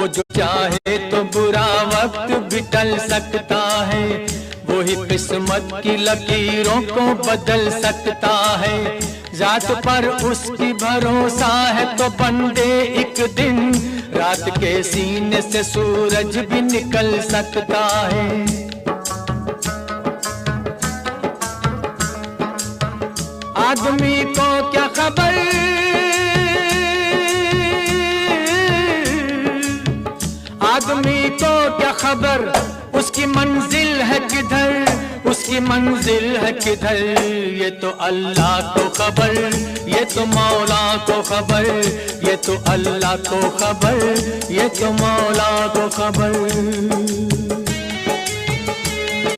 वो जो चाहे तो बुरा वक्त भी टल सकता है, वही किस्मत की लकीरों को बदल सकता है। जात पर उसकी भरोसा है तो बंदे एक दिन रात के सीने से सूरज भी निकल सकता है। आदमी को क्या खबर, आदमी को क्या खबर उसकी मंजिल है किधर, उसकी मंजिल है किधर। ये तो अल्लाह को खबर, ये तो मौला को खबर, ये तो अल्लाह को खबर, ये तो मौला को खबर।